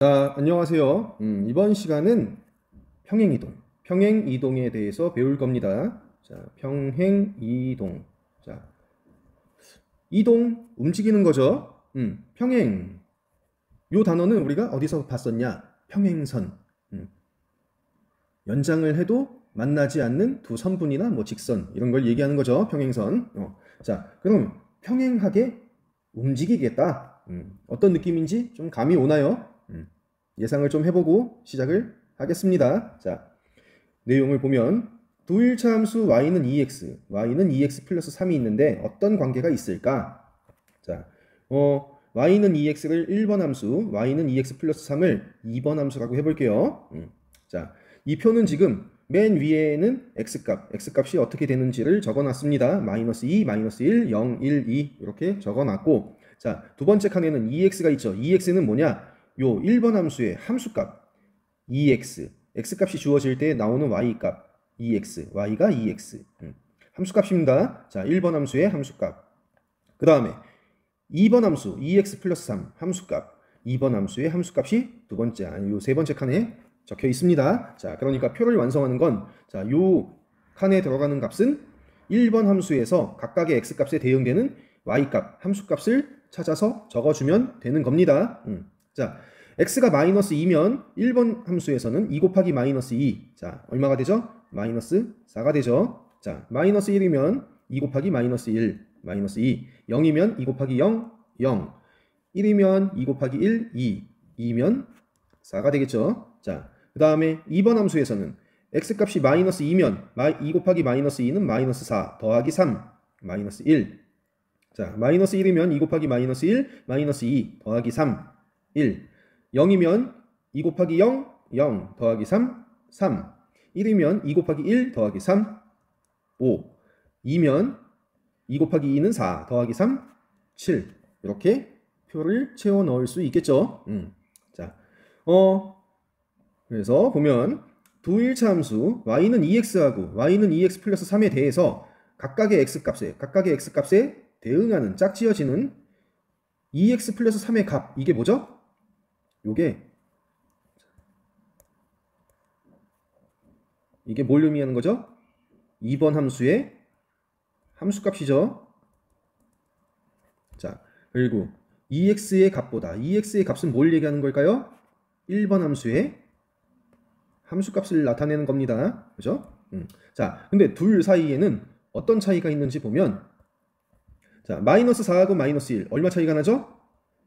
자, 안녕하세요. 이번 시간은 평행이동에 대해서 배울 겁니다. 자, 평행이동. 자, 이동, 움직이는 거죠. 평행. 요 단어는 우리가 어디서 봤었냐? 평행선. 연장을 해도 만나지 않는 두 선분이나 뭐 직선 이런 걸 얘기하는 거죠. 평행선. 자, 그럼 평행하게 움직이겠다. 어떤 느낌인지 좀 감이 오나요? 예상을 좀 해보고 시작을 하겠습니다. 자, 내용을 보면 두 일차 함수 y는 2x, y는 2x 플러스 3이 있는데 어떤 관계가 있을까? 자, y는 2x를 1번 함수, y는 2x 플러스 3을 2번 함수라고 해볼게요. 자, 이 표는 지금 맨 위에는 x값이 어떻게 되는지를 적어놨습니다. 마이너스 2, 마이너스 1, 0, 1, 2 이렇게 적어놨고, 자, 두 번째 칸에는 2x가 있죠. 2x는 뭐냐? 요 1번 함수의 함수값 2x, x값이 주어질 때 나오는 y값 2x, y가 2x 함수값입니다. 자, 1번 함수의 함수값. 그 다음에 2번 함수 2x 플러스 3 함수값, 2번 함수의 함수값이 두 번째, 요 세 번째 칸에 적혀 있습니다. 자, 그러니까 표를 완성하는 건, 자, 요 칸에 들어가는 값은 1번 함수에서 각각의 x값에 대응되는 y값, 함수값을 찾아서 적어주면 되는 겁니다. 자, x가 마이너스 2면 1번 함수에서는 2 곱하기 마이너스 2. 자, 얼마가 되죠? 마이너스 4가 되죠. 자, 마이너스 1이면 2 곱하기 마이너스 1, 마이너스 2. 0이면 2 곱하기 0, 0. 1이면 2 곱하기 1, 2. 2면 4가 되겠죠. 자, 그 다음에 2번 함수에서는 x값이 마이너스 2면 2 곱하기 마이너스 2는 마이너스 4 더하기 3, 마이너스 1. 자, 마이너스 1이면 2 곱하기 마이너스 1, 마이너스 2 더하기 3, 1. 0이면 2 곱하기 0, 0 더하기 3, 3. 1이면 2 곱하기 1 더하기 3, 5. 2면 2 곱하기 2는 4 더하기 3, 7. 이렇게 표를 채워 넣을 수 있겠죠. 자, 그래서 보면 두 일차 함수 y는 2x하고 y는 2x 플러스 3에 대해서 각각의 x값에 대응하는 짝지어지는 2x 플러스 3의 값, 이게 뭐죠? 이게 뭘 의미하는 거죠? 2번 함수의 함수값이죠. 자, 그리고 2x의 값보다, 2x의 값은 뭘 얘기하는 걸까요? 1번 함수의 함수값을 나타내는 겁니다. 그죠? 자, 근데 둘 사이에는 어떤 차이가 있는지 보면, 자, 마이너스 4하고 마이너스 1, 얼마 차이가 나죠?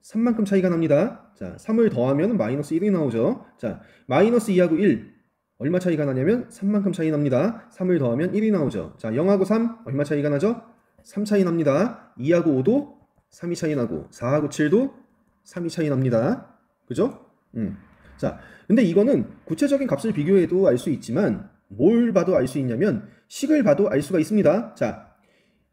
3만큼 차이가 납니다. 자, 3을 더하면 마이너스 1이 나오죠. 자, 마이너스 2하고 1, 얼마 차이가 나냐면 3만큼 차이 납니다. 3을 더하면 1이 나오죠. 자, 0하고 3, 얼마 차이가 나죠? 3 차이 납니다. 2하고 5도 3이 차이 나고, 4하고 7도 3이 차이 납니다. 그죠? 자, 근데 이거는 구체적인 값을 비교해도 알 수 있지만, 뭘 봐도 알 수 있냐면, 식을 봐도 알 수가 있습니다. 자,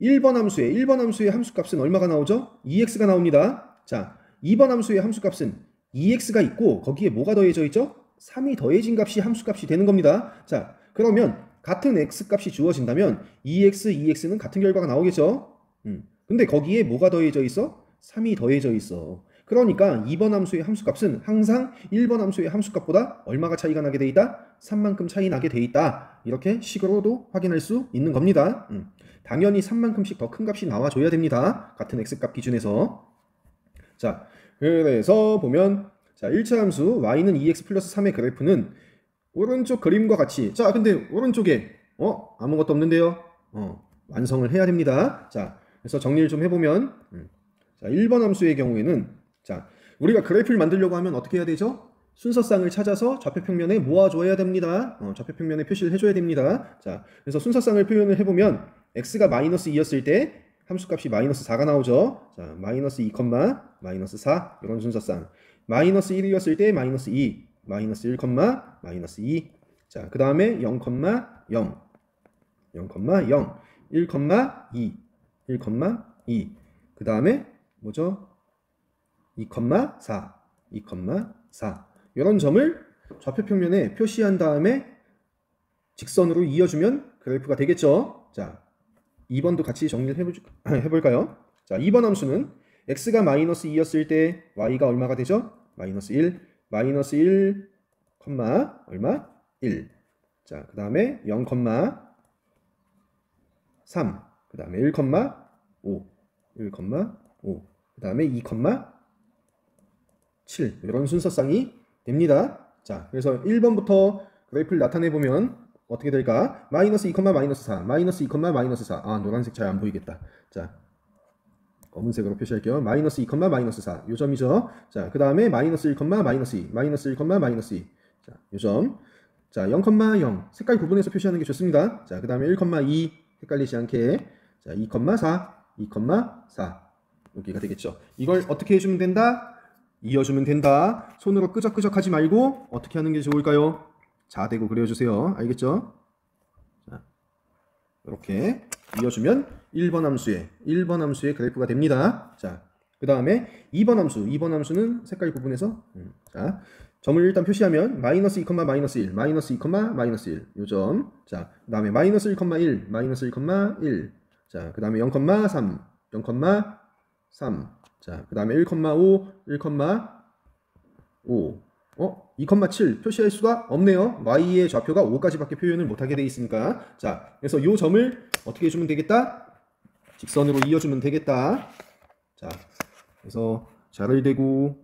1번 함수의 함수값은 얼마가 나오죠? 2x가 나옵니다. 자, 2번 함수의 함수값은 2x가 있고 거기에 뭐가 더해져 있죠? 3이 더해진 값이 함수값이 되는 겁니다. 자, 그러면 같은 x값이 주어진다면 2x는 같은 결과가 나오겠죠? 근데 거기에 뭐가 더해져 있어? 3이 더해져 있어. 그러니까 2번 함수의 함수값은 항상 1번 함수의 함수값보다 얼마가 차이가 나게 돼 있다? 3만큼 차이 나게 돼 있다. 이렇게 식으로도 확인할 수 있는 겁니다. 당연히 3만큼씩 더 큰 값이 나와줘야 됩니다. 같은 x값 기준에서. 자, 그래서 보면, 자, 1차 함수 y는 2x 플러스 3의 그래프는 오른쪽 그림과 같이, 자, 근데 오른쪽에 아무것도 없는데요. 완성을 해야 됩니다. 자, 그래서 정리를 좀 해보면, 자, 1번 함수의 경우에는, 자, 우리가 그래프를 만들려고 하면 어떻게 해야 되죠? 순서쌍을 찾아서 좌표평면에 모아줘야 됩니다. 좌표평면에 표시를 해줘야 됩니다. 자, 그래서 순서쌍을 표현을 해보면 x가 마이너스 2였을 때 함수값이 마이너스 4가 나오죠. 자, 마이너스 2, 마이너스 4 이런 순서쌍. 마이너스 1이었을 때 마이너스 2, 마이너스 1, 마이너스 2. 자, 그 다음에 0, 0, 0, 1, 2, 1, 그 다음에 뭐죠? 2, 4, 2, 4. 이런 점을 좌표평면에 표시한 다음에 직선으로 이어주면 그래프가 되겠죠. 자, 2번도 같이 정리를 해볼까요? 자, 2번 함수는 x가 마이너스 2였을 때 y가 얼마가 되죠? 마이너스 1. 마이너스 1, 얼마? 1. 자, 그 다음에 0, 3. 그 다음에 1, 5. 1, 5. 그 다음에 2, 7. 이런 순서상이 됩니다. 자, 그래서 1번부터 그래프를 나타내보면 어떻게 될까? 마이너스 2, 마이너스 4. 마이너스 2, 마이너스 4. 아, 노란색 잘 안 보이겠다. 자, 검은색으로 표시할게요. 마이너스 2, 마이너스 4. 요 점이죠. 자, 그 다음에 마이너스 1, 마이너스 2. 마이너스 1, 마이너스 2. 자, 요 점. 자, 0, 0. 색깔 구분해서 표시하는 게 좋습니다. 자, 그 다음에 1, 2. 헷갈리지 않게. 자, 2, 4. 2, 4. 여기가 되겠죠. 이걸 어떻게 해주면 된다? 이어주면 된다. 손으로 끄적끄적 하지 말고 어떻게 하는 게 좋을까요? 자대고 그려주세요. 알겠죠? 자, 이렇게 이어주면 1번 함수의 그래프가 됩니다. 자, 그 다음에 2번 함수는 색깔 구분해서 자, 점을 일단 표시하면 마이너스 2, 마이너스 1, 마이너스 2, 마이너스 1 요점. 자, 그 다음에 마이너스 1, 1, 마이너스 1, 1. 자, 그 다음에 0, 3, 0, 3. 자, 그 다음에 1, 5, 1, 5. 2,7 표시할 수가 없네요. y의 좌표가 5까지밖에 표현을 못하게 되어 있으니까. 자, 그래서 이 점을 어떻게 해주면 되겠다? 직선으로 이어주면 되겠다. 자, 그래서 자를 대고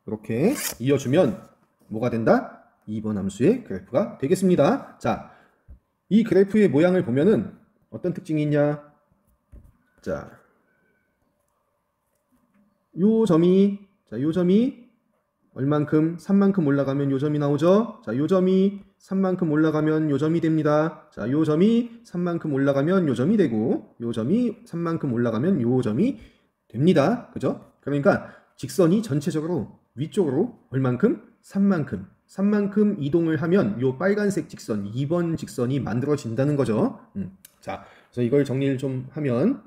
이렇게 이어주면 뭐가 된다? 2번 함수의 그래프가 되겠습니다. 자, 이 그래프의 모양을 보면은 어떤 특징이 있냐? 자, 요 점이 얼만큼? 3만큼 올라가면 요 점이 나오죠? 자, 요 점이 3만큼 올라가면 요 점이 됩니다. 자, 요 점이 3만큼 올라가면 요 점이 되고, 요 점이 3만큼 올라가면 요 점이 됩니다. 그죠? 그러니까 직선이 전체적으로 위쪽으로 얼만큼? 3만큼 이동을 하면 요 빨간색 직선, 2번 직선이 만들어진다는 거죠. 자, 그래서 이걸 정리를 좀 하면,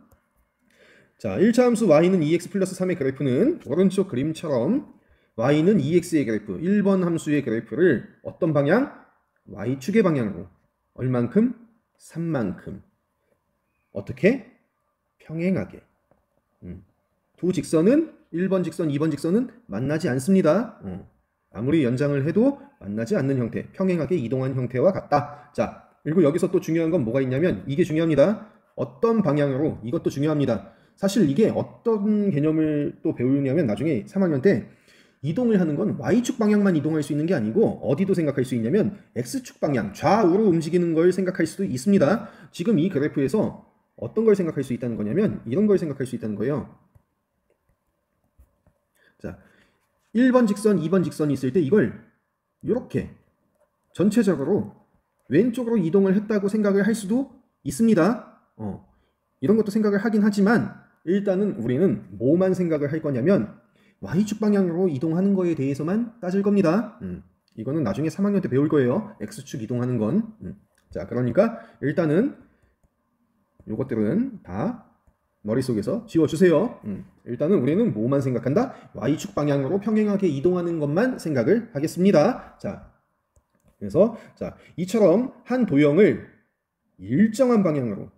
자, 1차 함수 y는 2x 플러스 3의 그래프는 오른쪽 그림처럼 y는 2x의 그래프, 1번 함수의 그래프를 어떤 방향? y축의 방향으로 얼만큼? 3만큼. 어떻게? 평행하게. 두 직선은 1번 직선, 2번 직선은 만나지 않습니다. 아무리 연장을 해도 만나지 않는 형태, 평행하게 이동한 형태와 같다. 자, 그리고 여기서 또 중요한 건 뭐가 있냐면 이게 중요합니다. 어떤 방향으로, 이것도 중요합니다. 사실 이게 어떤 개념을 또 배우냐면 나중에 3학년 때 이동을 하는 건 y축 방향만 이동할 수 있는 게 아니고 어디도 생각할 수 있냐면 x축 방향, 좌우로 움직이는 걸 생각할 수도 있습니다. 지금 이 그래프에서 어떤 걸 생각할 수 있다는 거냐면 이런 걸 생각할 수 있다는 거예요. 자, 1번 직선, 2번 직선이 있을 때 이걸 이렇게 전체적으로 왼쪽으로 이동을 했다고 생각을 할 수도 있습니다. 이런 것도 생각을 하긴 하지만 일단은 우리는 뭐만 생각을 할 거냐면 y축 방향으로 이동하는 거에 대해서만 따질 겁니다. 이거는 나중에 3학년 때 배울 거예요. x축 이동하는 건. 자, 그러니까 일단은 요것들은 다 머릿속에서 지워주세요. 일단은 우리는 뭐만 생각한다? y축 방향으로 평행하게 이동하는 것만 생각을 하겠습니다. 자, 그래서 자, 이처럼 한 도형을 일정한 방향으로,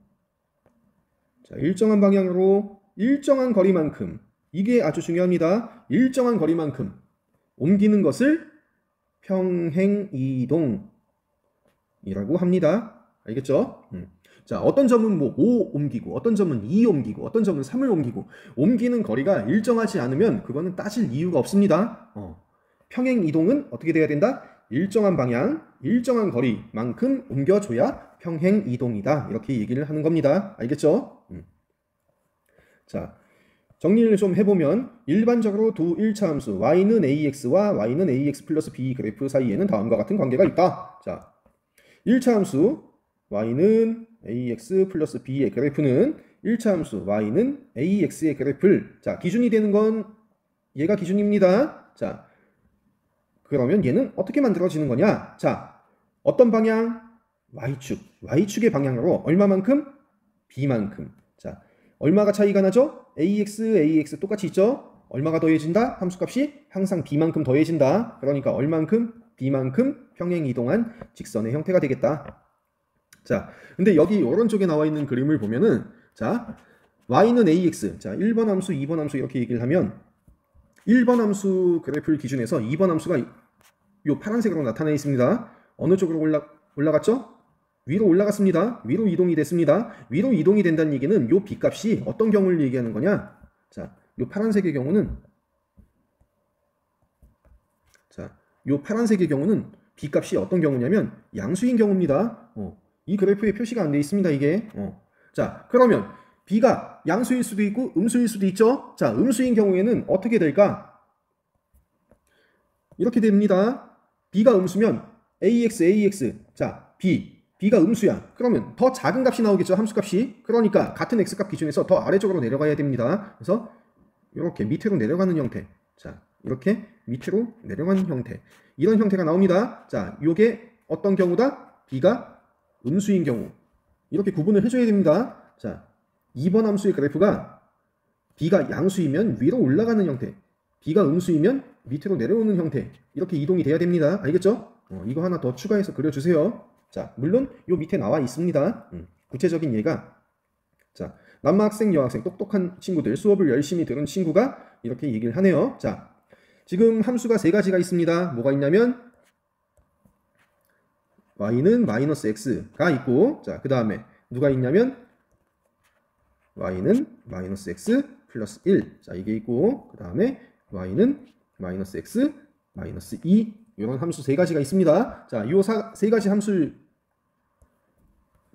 자, 일정한 방향으로 일정한 거리만큼, 이게 아주 중요합니다. 일정한 거리만큼 옮기는 것을 평행이동이라고 합니다. 알겠죠? 자, 어떤 점은 뭐 5 옮기고, 어떤 점은 2 옮기고, 어떤 점은 3을 옮기고, 옮기는 거리가 일정하지 않으면 그거는 따질 이유가 없습니다. 평행이동은 어떻게 돼야 된다? 일정한 방향, 일정한 거리만큼 옮겨줘야 평행이동이다. 이렇게 얘기를 하는 겁니다. 알겠죠? 자, 정리를 좀 해보면 일반적으로 두 1차 함수 y는 ax와 y는 ax 플러스 b 그래프 사이에는 다음과 같은 관계가 있다. 자, 1차 함수 y는 ax 플러스 b의 그래프는 1차 함수 y는 ax의 그래프를, 자, 기준이 되는 건 얘가 기준입니다. 자, 그러면 얘는 어떻게 만들어지는 거냐? 자, 어떤 방향? y축의 방향으로 얼마만큼? b만큼. 자, 얼마가 차이가 나죠? ax 똑같이 있죠? 얼마가 더해진다? 함수값이 항상 b만큼 더해진다. 그러니까 얼만큼? b만큼 평행 이동한 직선의 형태가 되겠다. 자, 근데 여기 오른쪽에 나와 있는 그림을 보면은, 자, y는 ax, 자, 1번 함수, 2번 함수 이렇게 얘기를 하면 1번 함수 그래프를 기준해서 2번 함수가 요 파란색으로 나타나 있습니다. 어느 쪽으로 올라갔죠? 위로 올라갔습니다. 위로 이동이 됐습니다. 위로 이동이 된다는 얘기는 요 B값이 어떤 경우를 얘기하는 거냐? 자, 요 파란색의 경우는 B값이 어떤 경우냐면 양수인 경우입니다. 이 그래프에 표시가 안 돼 있습니다. 이게. 자, 그러면 B가 양수일 수도 있고 음수일 수도 있죠. 자, 음수인 경우에는 어떻게 될까? 이렇게 됩니다. B가 음수면 AX. 자, B가 음수야. 그러면 더 작은 값이 나오겠죠. 함수값이. 그러니까 같은 X값 기준에서 더 아래쪽으로 내려가야 됩니다. 그래서 이렇게 밑으로 내려가는 형태. 자, 이렇게 밑으로 내려가는 형태. 이런 형태가 나옵니다. 자, 요게 어떤 경우다? B가 음수인 경우. 이렇게 구분을 해줘야 됩니다. 자, 2번 함수의 그래프가 B가 양수이면 위로 올라가는 형태, B가 음수이면 밑으로 내려오는 형태. 이렇게 이동이 돼야 됩니다. 알겠죠? 이거 하나 더 추가해서 그려주세요. 자, 물론 요 밑에 나와 있습니다. 구체적인 예가, 자, 남학생, 여학생, 똑똑한 친구들, 수업을 열심히 들은 친구가 이렇게 얘기를 하네요. 자, 지금 함수가 세 가지가 있습니다. 뭐가 있냐면 y는 마이너스 x가 있고, 자, 그 다음에 누가 있냐면 y는 마이너스 x 플러스 1. 자, 이게 있고, 그 다음에 y는 마이너스 x 마이너스 2. 이런 함수 세 가지가 있습니다. 자, 이 세 가지 함수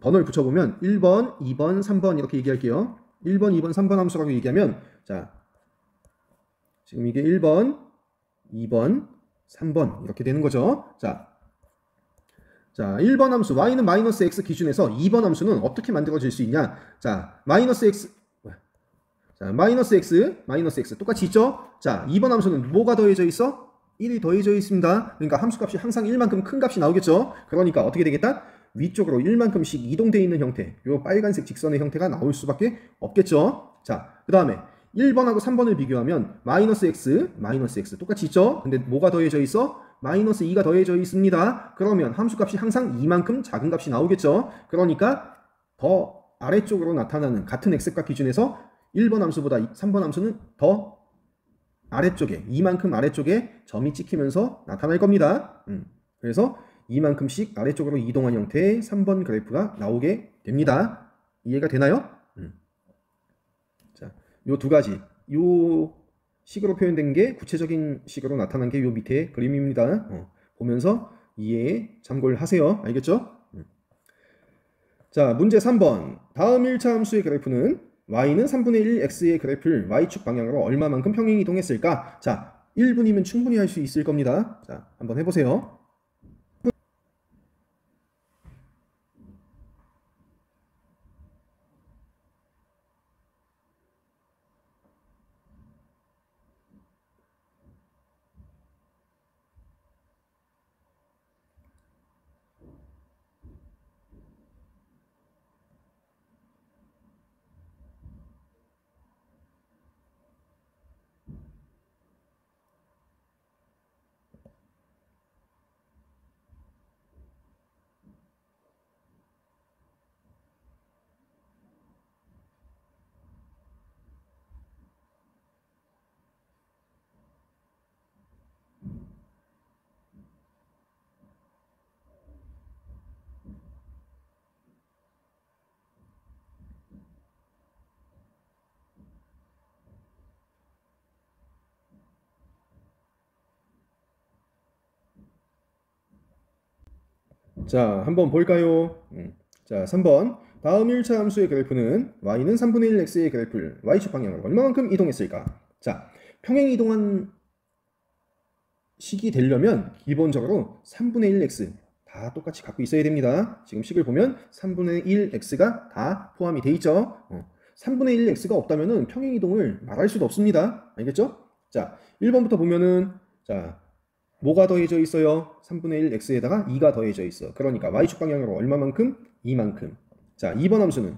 번호를 붙여보면 1번, 2번, 3번 이렇게 얘기할게요. 1번, 2번, 3번 함수라고 얘기하면, 자, 지금 이게 1번, 2번, 3번 이렇게 되는 거죠. 자, 1번 함수 y는 마이너스 x 기준에서 2번 함수는 어떻게 만들어질 수 있냐? 자, 마이너스 x 똑같이 있죠? 자, 2번 함수는 뭐가 더해져 있어? 1이 더해져 있습니다. 그러니까 함수값이 항상 1만큼 큰 값이 나오겠죠? 그러니까 어떻게 되겠다? 위쪽으로 1만큼씩 이동되어 있는 형태, 요 빨간색 직선의 형태가 나올 수밖에 없겠죠? 자, 그 다음에 1번하고 3번을 비교하면 마이너스 x 똑같이 있죠? 근데 뭐가 더해져 있어? 마이너스 2가 더해져 있습니다. 그러면 함수값이 항상 2만큼 작은 값이 나오겠죠? 그러니까 더 아래쪽으로 나타나는 같은 x값 기준에서 1번 함수보다 3번 함수는 더 아래쪽에, 2만큼 아래쪽에 점이 찍히면서 나타날 겁니다. 그래서 2만큼씩 아래쪽으로 이동한 형태의 3번 그래프가 나오게 됩니다. 이해가 되나요? 자, 요 두 가지, 요 식으로 표현된 게 구체적인 식으로 나타난 게 요 밑에 그림입니다. 보면서 이해에 참고를 하세요. 알겠죠? 자, 문제 3번. 다음 1차 함수의 그래프는 y는 3분의 1 x의 그래프를 y축 방향으로 얼마만큼 평행 이동했을까? 자, 1분이면 충분히 할 수 있을 겁니다. 자, 한번 해보세요. 자, 한번 볼까요? 자, 3번. 다음 1차 함수의 그래프는 y는 3분의 1 x의 그래프를 y축 방향으로 얼마만큼 이동했을까? 자, 평행 이동한 식이 되려면 기본적으로 3분의 1 x 다 똑같이 갖고 있어야 됩니다. 지금 식을 보면 3분의 1 x가 다 포함이 돼 있죠. 3분의 1 x가 없다면 평행 이동을 말할 수도 없습니다. 알겠죠? 자, 1번부터 보면은, 자, 뭐가 더해져 있어요? 3분의 1 x에다가 2가 더해져 있어. 그러니까 y축 방향으로 얼마만큼? 2만큼. 자, 2번 함수는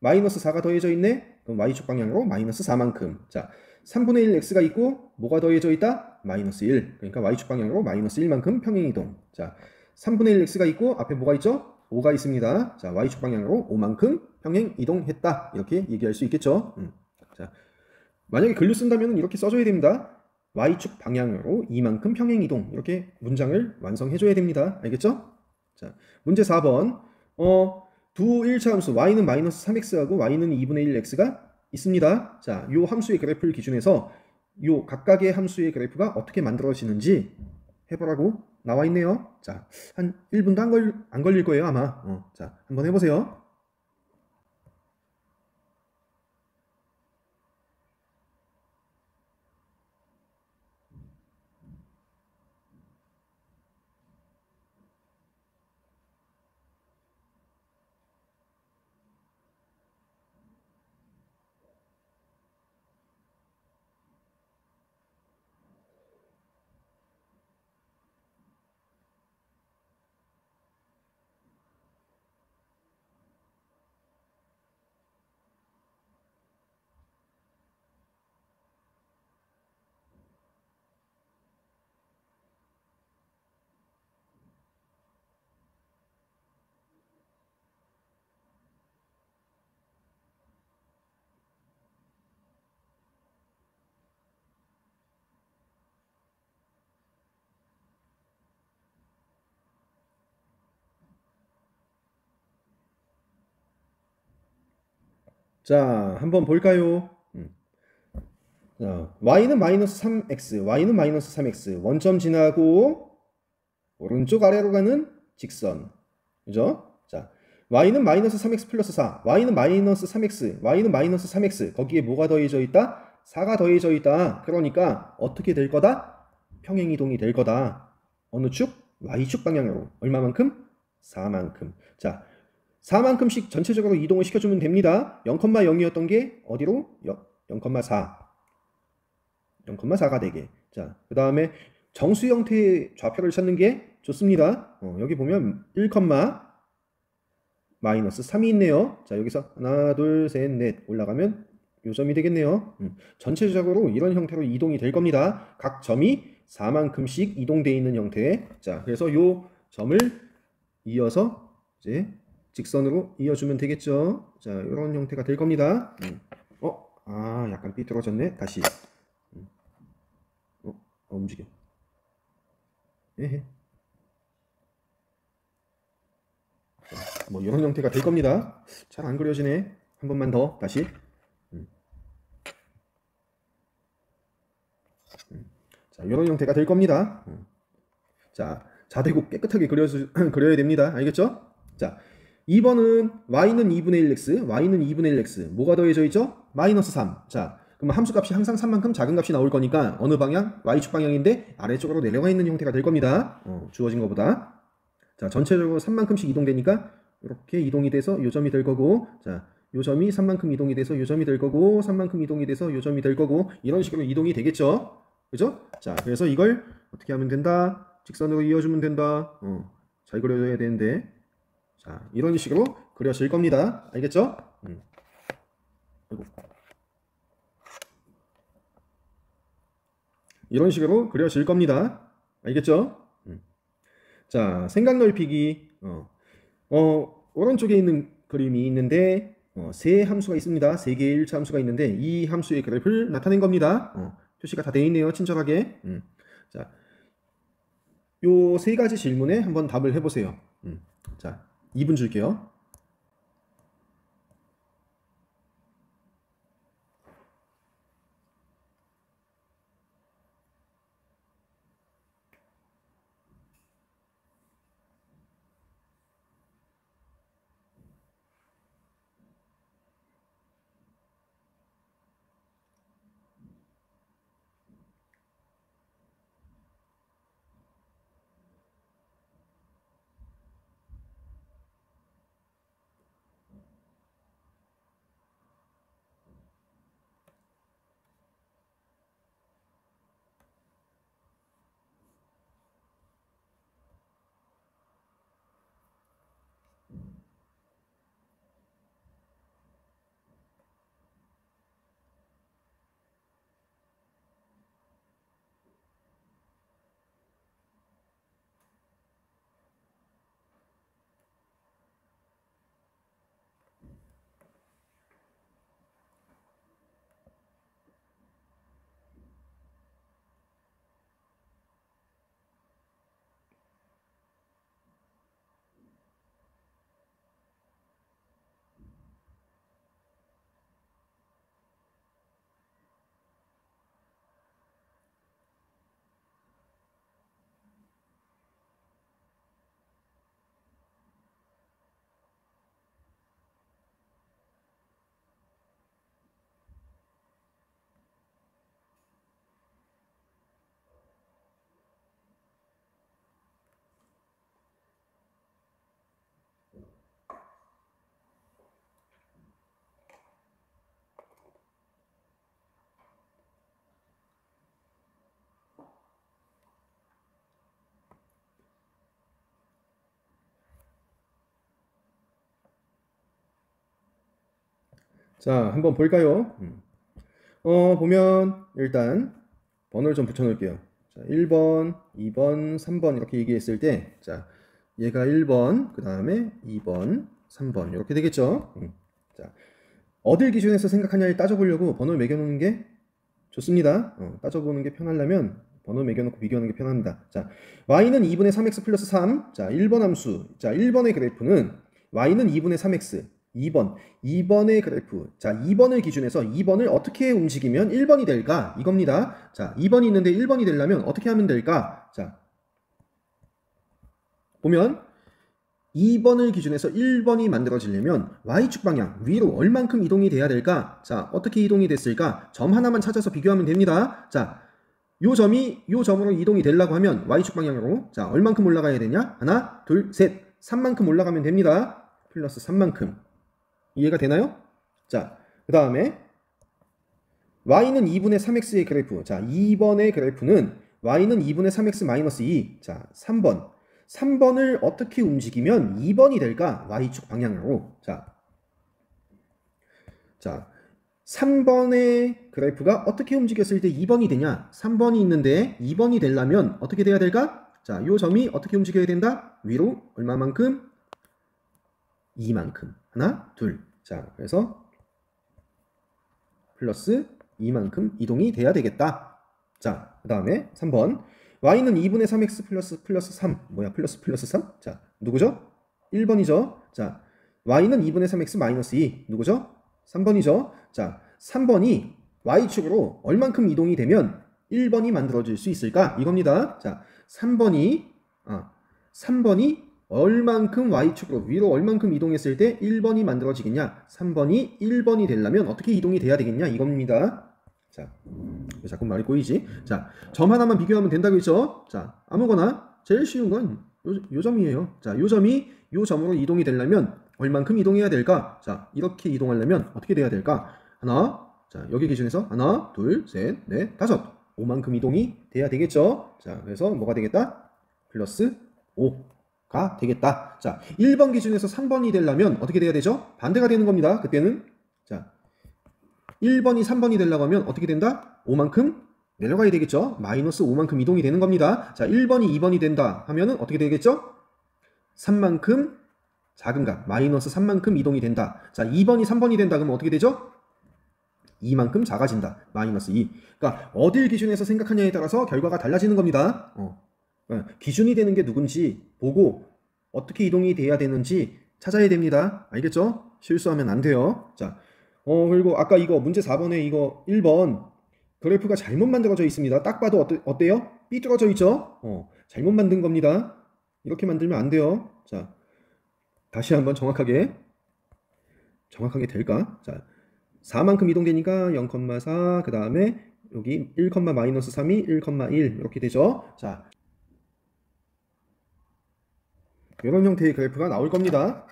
마이너스 4가 더해져 있네? 그럼 y축 방향으로 마이너스 4만큼. 자, 3분의 1 x가 있고 뭐가 더해져 있다? 마이너스 1. 그러니까 y축 방향으로 마이너스 1만큼 평행 이동. 자, 3분의 1 x가 있고 앞에 뭐가 있죠? 5가 있습니다. 자, y축 방향으로 5만큼 평행 이동했다. 이렇게 얘기할 수 있겠죠. 자, 만약에 글로 쓴다면 이렇게 써줘야 됩니다. y축 방향으로 이만큼 평행이동 이렇게 문장을 완성해줘야 됩니다. 알겠죠? 자, 문제 4번 두 1차 함수 y는 마이너스 3x하고 y는 2분의 1x가 있습니다. 자, 요 함수의 그래프를 기준해서 요 각각의 함수의 그래프가 어떻게 만들어지는지 해보라고 나와 있네요. 자, 한 1분도 안 걸릴 거예요, 아마. 자, 한번 해보세요. 자, 한번 볼까요? 자, y는 마이너스 3x, y는 마이너스 3x. 원점 지나고 오른쪽 아래로 가는 직선. 그죠? 자, y는 마이너스 3x 플러스 4, y는 마이너스 3x, y는 마이너스 3x. 거기에 뭐가 더해져 있다? 4가 더해져 있다. 그러니까 어떻게 될 거다? 평행이동이 될 거다. 어느 축? y축 방향으로. 얼마만큼? 4만큼. 자, 4만큼씩 전체적으로 이동을 시켜주면 됩니다. 0,0이었던 게 어디로? 0,4. 0,4가 되게. 자, 그 다음에 정수 형태의 좌표를 찾는 게 좋습니다. 여기 보면 1, 마이너스 3이 있네요. 자, 여기서 하나, 둘, 셋, 넷 올라가면 요점이 되겠네요. 전체적으로 이런 형태로 이동이 될 겁니다. 각 점이 4만큼씩 이동되어 있는 형태. 자, 그래서 요 점을 이어서 이제 직선으로 이어주면 되겠죠. 자, 이런 형태가 될 겁니다. 약간 삐뚤어졌네. 다시. 움직여. 에헤. 뭐 이런 형태가 될 겁니다. 잘 안 그려지네. 한 번만 더 다시. 자, 이런 형태가 될 겁니다. 자, 자대고 깨끗하게 그려야 됩니다. 알겠죠? 자, 2번은 y는 2분의 1x, y는 2분의 1x. 뭐가 더해져 있죠? 마이너스 3. 자, 그럼 함수값이 항상 3만큼 작은 값이 나올 거니까 어느 방향? y축 방향인데 아래쪽으로 내려가 있는 형태가 될 겁니다. 주어진 것보다. 자, 전체적으로 3만큼씩 이동되니까 이렇게 이동이 돼서 요점이 될 거고, 자, 요점이 3만큼 이동이 돼서 요점이 될 거고, 3만큼 이동이 돼서 요점이 될 거고, 이런 식으로 이동이 되겠죠? 그죠? 자, 그래서 이걸 어떻게 하면 된다? 직선으로 이어주면 된다. 잘 그려줘야 되는데. 자, 이런 식으로 그려질 겁니다. 알겠죠? 아이고. 이런 식으로 그려질 겁니다. 알겠죠? 자, 생각 넓히기. 오른쪽에 있는 그림이 있는데 세 함수가 있습니다. 세 개의 1차 함수가 있는데 이 함수의 그래프를 나타낸 겁니다. 표시가 다 되어 있네요. 친절하게. 자, 요 세 가지 질문에 한번 답을 해보세요. 자, 2분 줄게요. 자, 한번 볼까요? 보면 일단 번호를 좀 붙여 놓을게요. 자, 1번, 2번, 3번 이렇게 얘기했을 때, 자, 얘가 1번, 그 다음에 2번, 3번 이렇게 되겠죠. 자, 어딜 기준에서 생각하냐를 따져보려고 번호를 매겨놓는 게 좋습니다. 따져보는 게 편하려면 번호 매겨놓고 비교하는 게 편합니다. 자, y는 2분의 3x 플러스 3. 자, 1번 함수. 자, 1번의 그래프는 y는 2분의 3x. 2번의 그래프. 자, 2번을 기준해서 2번을 어떻게 움직이면 1번이 될까? 이겁니다. 자, 2번이 있는데 1번이 되려면 어떻게 하면 될까? 자, 보면 2번을 기준해서 1번이 만들어지려면 y축 방향 위로 얼만큼 이동이 돼야 될까? 자, 어떻게 이동이 됐을까? 점 하나만 찾아서 비교하면 됩니다. 자, 요 점이 요 점으로 이동이 되려고 하면 y축 방향으로 자, 얼만큼 올라가야 되냐? 하나, 둘, 셋, 3만큼 올라가면 됩니다. 플러스 3만큼. 이해가 되나요? 자, 그 다음에 y는 2분의 3x의 그래프. 자, 2번의 그래프는 y는 2분의 3x 마이너스 2. 자, 3번. 3번을 어떻게 움직이면 2번이 될까? y축 방향으로. 자, 3번의 그래프가 어떻게 움직였을 때 2번이 되냐? 3번이 있는데 2번이 되려면 어떻게 돼야 될까? 자, 요 점이 어떻게 움직여야 된다? 위로 얼마만큼? 2만큼. 하나, 둘. 자, 그래서 플러스 2만큼 이동이 돼야 되겠다. 자, 그 다음에 3번. y는 2분의 3x 플러스 3. 뭐야? 플러스 3? 자, 누구죠? 1번이죠. 자, y는 2분의 3x 마이너스 2. 누구죠? 3번이죠. 자, 3번이 y축으로 얼만큼 이동이 되면 1번이 만들어질 수 있을까? 이겁니다. 자, 3번이 얼만큼 y축으로 위로 얼만큼 이동했을 때 1번이 만들어지겠냐? 3번이 1번이 되려면 어떻게 이동이 돼야 되겠냐? 이겁니다. 자, 자꾸 말이 꼬이지. 자, 점 하나만 비교하면 된다고 했죠? 자, 아무거나 제일 쉬운 건 요 점이에요. 자, 요 점이 요 점으로 이동이 되려면 얼만큼 이동해야 될까? 자, 이렇게 이동하려면 어떻게 돼야 될까? 하나, 자, 여기 기준에서 하나, 둘, 셋, 넷, 다섯. 5만큼 이동이 돼야 되겠죠? 자, 그래서 뭐가 되겠다? 플러스 5가 되겠다. 자, 1번 기준에서 3번이 되려면 어떻게 돼야 되죠? 반대가 되는 겁니다. 그때는. 자, 1번이 3번이 되려고 하면 어떻게 된다? 5만큼 내려가야 되겠죠? 마이너스 5만큼 이동이 되는 겁니다. 자, 1번이 2번이 된다 하면은 어떻게 되겠죠? 3만큼 작은 값, 마이너스 3만큼 이동이 된다. 자, 2번이 3번이 된다 그러면 어떻게 되죠? 2만큼 작아진다. 마이너스 2. 그러니까 어딜 기준에서 생각하냐에 따라서 결과가 달라지는 겁니다. 기준이 되는 게 누군지 보고 어떻게 이동이 돼야 되는지 찾아야 됩니다. 알겠죠? 실수하면 안 돼요. 자, 그리고 아까 이거 문제 4번에 이거 1번 그래프가 잘못 만들어져 있습니다. 딱 봐도 어때요? 삐뚤어져 있죠? 잘못 만든 겁니다. 이렇게 만들면 안 돼요. 자, 다시 한번 정확하게 될까? 자, 4만큼 이동되니까 0,4, 그 다음에 여기 1, 마이너스 3이 1,1 이렇게 되죠. 자, 이런 형태의 그래프가 나올 겁니다.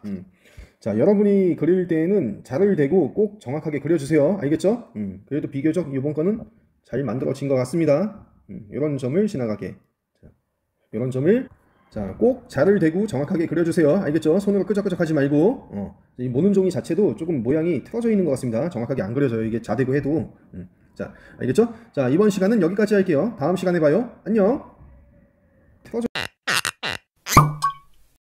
자, 여러분이 그릴 때에는 자를 대고 꼭 정확하게 그려주세요. 알겠죠? 그래도 비교적 이번 거는 잘 만들어진 것 같습니다. 이런 점을 지나가게. 자, 이런 점을 꼭 자를 대고 정확하게 그려주세요. 알겠죠? 손으로 끄적끄적 하지 말고. 이 모는 종이 자체도 조금 모양이 틀어져 있는 것 같습니다. 정확하게 안 그려져요. 이게 자대고 해도. 자, 알겠죠? 자, 이번 시간은 여기까지 할게요. 다음 시간에 봐요. 안녕. 틀어져.